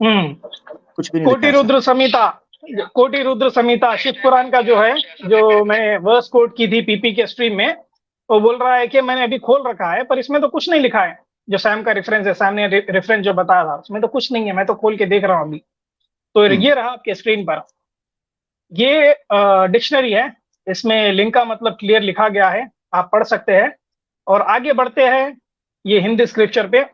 कुछ भी नहीं लिखा कोटि है रुद्र संहिता, कोटि रुद्र संहिता शिव पुराण का जो है, जो मैं वर्स कोट की थी पीपी के स्ट्रीम में, वो बोल रहा है कि मैंने अभी खोल रखा है पर इसमें तो कुछ नहीं लिखा है। जो सैम का रेफरेंस है, सैम ने रेफरेंस जो बताया था उसमें तो कुछ नहीं है, मैं तो खोल के देख रहा हूँ अभी। तो ये रहा आपके स्क्रीन पर, ये डिक्शनरी है, इसमें लिंग का मतलब क्लियर लिखा गया है, आप पढ़ सकते हैं। और आगे बढ़ते हैं, ये हिंदी स्क्रिप्चर पे,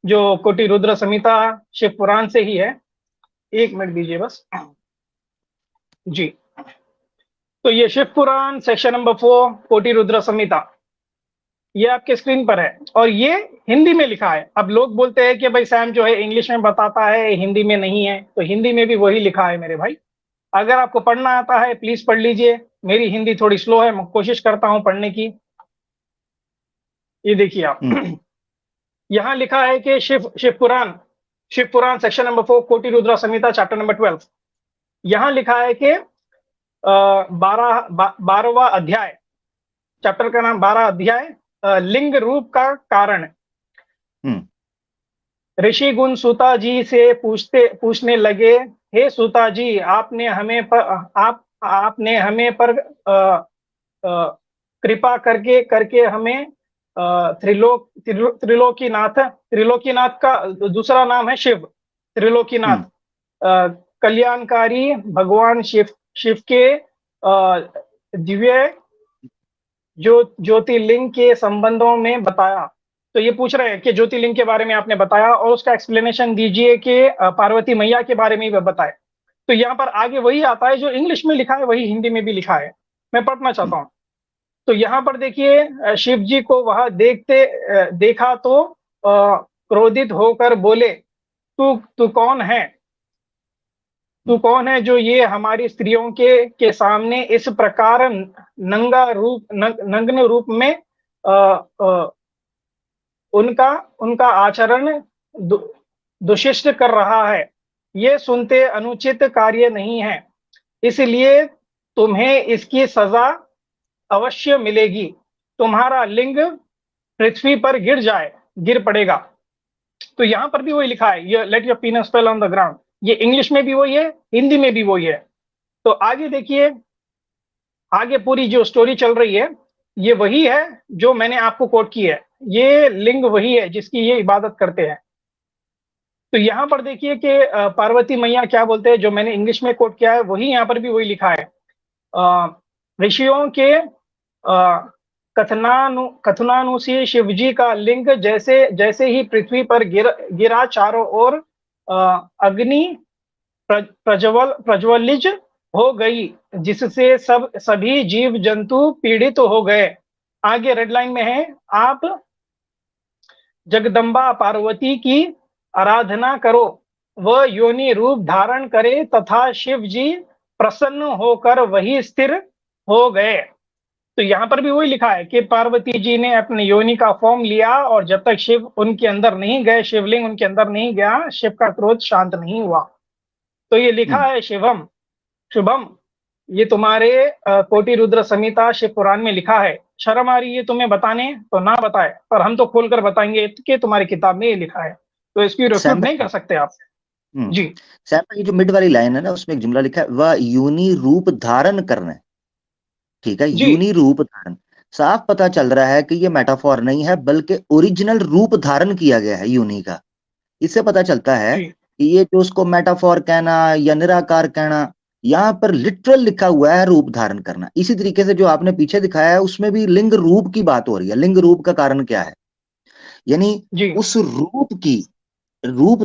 जो कोटि रुद्र संहिता शिव पुराण से ही है। एक मिनट दीजिए बस जी। तो ये शिव पुराण सेक्शन नंबर 4 कोटि रुद्र संहिता, ये आपके स्क्रीन पर है और ये हिंदी में लिखा है। अब लोग बोलते हैं कि भाई सैम जो है इंग्लिश में बताता है, हिंदी में नहीं है, तो हिंदी में भी वही लिखा है मेरे भाई। अगर आपको पढ़ना आता है प्लीज पढ़ लीजिए, मेरी हिंदी थोड़ी स्लो है, मैं कोशिश करता हूं पढ़ने की। ये देखिए आप, यहाँ लिखा है कि शिव पुराण सेक्शन नंबर 4 कोटि रुद्र संहिता चैप्टर नंबर 12। यहाँ लिखा है कि 12वां अध्याय, चैप्टर का नाम 12 अध्याय, लिंग रूप का कारण। ऋषि गुण सूता जी से पूछने लगे, हे सूता जी, आपने हमें पर कृपा करके हमें त्रिलोकीनाथ का दूसरा नाम है शिव, त्रिलोकीनाथ, कल्याणकारी भगवान शिव के दिव्य ज्योतिर्लिंग के संबंधों में बताया। तो ये पूछ रहे हैं कि ज्योतिर्लिंग के बारे में आपने बताया और उसका एक्सप्लेनेशन दीजिए कि पार्वती मैया के बारे में भी बताए। तो यहाँ पर आगे वही आता है जो इंग्लिश में लिखा है, वही हिंदी में भी लिखा है, मैं पढ़ना चाहता हूँ। तो यहाँ पर देखिए, शिव जी को वह देखा तो क्रोधित होकर बोले, तू कौन है? तू कौन है जो ये हमारी स्त्रियों के सामने इस प्रकार नग्न रूप में उनका आचरण दुशिष्ट कर रहा है? ये सुनते अनुचित कार्य नहीं है, इसलिए तुम्हें इसकी सजा अवश्य मिलेगी। तुम्हारा लिंग पृथ्वी पर गिर पड़ेगा। तो यहाँ पर भी वही लिखा है, let your पीनस fell on the ground. ये इंग्लिश में भी वही है, हिंदी में भी वही है। तो आगे देखिए, आगे पूरी जो स्टोरी चल रही है ये वही है जो मैंने आपको कोट की है। ये लिंग वही है जिसकी ये इबादत करते हैं। तो यहाँ पर देखिए कि पार्वती मैया क्या बोलते हैं, जो मैंने इंग्लिश में कोट किया है वही यहाँ पर भी वही लिखा है। ऋषियों के कथनानुसार शिव जी का लिंग जैसे ही पृथ्वी पर गिरा, चारों ओर अग्नि प्रज्वलित हो गई, जिससे सभी जीव जंतु पीड़ित हो गए। आगे रेड लाइन में है, आप जगदम्बा पार्वती की आराधना करो, वह योनि रूप धारण करे तथा शिव जी प्रसन्न होकर वही स्थिर हो गए। तो यहाँ पर भी वही लिखा है कि पार्वती जी ने अपने योनि का फॉर्म लिया और जब तक शिव उनके अंदर नहीं गए, शिवलिंग उनके अंदर नहीं गया, शिव का क्रोध शांत नहीं हुआ। तो ये लिखा है शिवम शुभम, ये तुम्हारे कोटि रुद्र संहिता शिव पुराण में लिखा है। शर्म आ रही है तुम्हें बताने तो ना बताए, पर हम तो खोलकर बताएंगे कि तुम्हारी किताब में ये लिखा है, तो इसकी रिफ्यूट नहीं कर सकते आप। जी सैम, ये जो मिड वाली लाइन है ना, उसमें एक जुमला लिखा है, वह योनि रूप धारण करना है। ठीक है, योनि रूप धारण, साफ पता चल रहा है कि ये मेटाफोर नहीं है बल्कि ओरिजिनल रूप धारण किया गया है योनि का। इससे पता चलता है कि ये जो उसको मेटाफोर कहना या निराकार कहना, यहाँ पर लिटरल लिखा हुआ है रूप धारण करना। इसी तरीके से जो आपने पीछे दिखाया है उसमें भी लिंग रूप की बात हो रही है। लिंग रूप का कारण क्या है? यानी उस रूप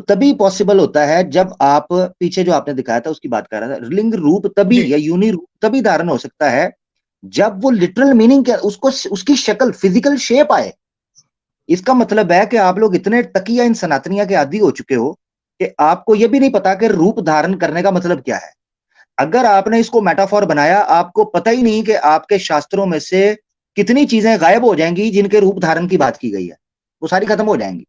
तभी पॉसिबल होता है जब आप, पीछे जो आपने दिखाया था उसकी बात कर रहा था, लिंग रूप तभी या यूनि रूप तभी धारण हो सकता है जब वो लिटरल मीनिंग क्या, उसको उसकी शक्ल, फिजिकल शेप आए। इसका मतलब है कि आप लोग इतने तकिया इन सनातनिया के आदी हो चुके हो कि आपको यह भी नहीं पता कि रूप धारण करने का मतलब क्या है। अगर आपने इसको मेटाफोर बनाया, आपको पता ही नहीं कि आपके शास्त्रों में से कितनी चीजें गायब हो जाएंगी जिनके रूप धारण की बात की गई है, वो सारी खत्म हो जाएंगी।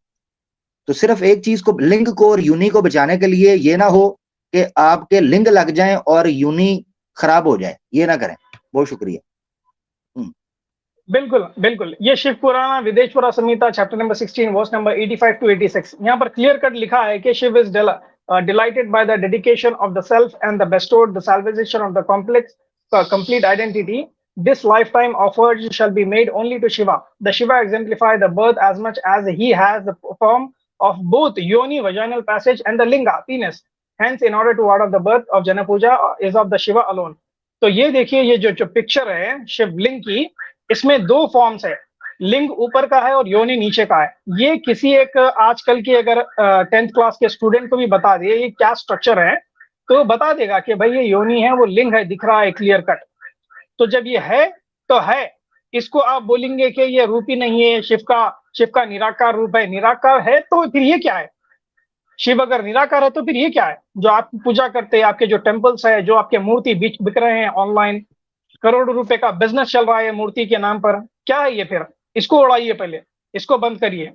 तो सिर्फ एक चीज को, लिंग को और यूनि को बचाने के लिए ये ना हो कि आपके लिंग लग जाएं और यूनि खराब हो जाए, ये ना करें। बहुत शुक्रिया। बिल्कुल बिल्कुल, ये Shiv Puran Vidyeshvara Samhita chapter number 16 verse number 85 to 86, यहाँ पर क्लियर कट लिखा है कि Shiva is delighted by the dedication of the self and the bestowed the salvation of the complex complete identity. This lifetime offered shall be made only to Shiva. The Shiva exemplify the birth as much as he has the form of both yoni, vaginal passage, and the linga, penis. Hence, in order to ward off the birth of Jana Puja is of the Shiva alone. तो ये देखिए, ये जो picture है शिवलिंग की, इसमें दो forms है, लिंग ऊपर का है और योनि नीचे का है। ये किसी एक आजकल की अगर 10th क्लास के स्टूडेंट को भी बता दिए ये क्या स्ट्रक्चर है, तो बता देगा कि भाई ये योनि है, वो लिंग है, दिख रहा है क्लियर कट। तो जब ये है तो है, इसको आप बोलेंगे कि ये रूप ही नहीं है, शिव का निराकार रूप है। निराकार है तो फिर ये क्या है? शिव अगर निराकार है तो फिर ये क्या है? जो आप पूजा करते हैं, आपके जो टेम्पल्स है, जो आपके मूर्ति बिक रहे हैं ऑनलाइन, करोड़ों रुपए का बिजनेस चल रहा है मूर्ति के नाम पर, क्या है ये फिर? इसको उड़ाइए, पहले इसको बंद करिए।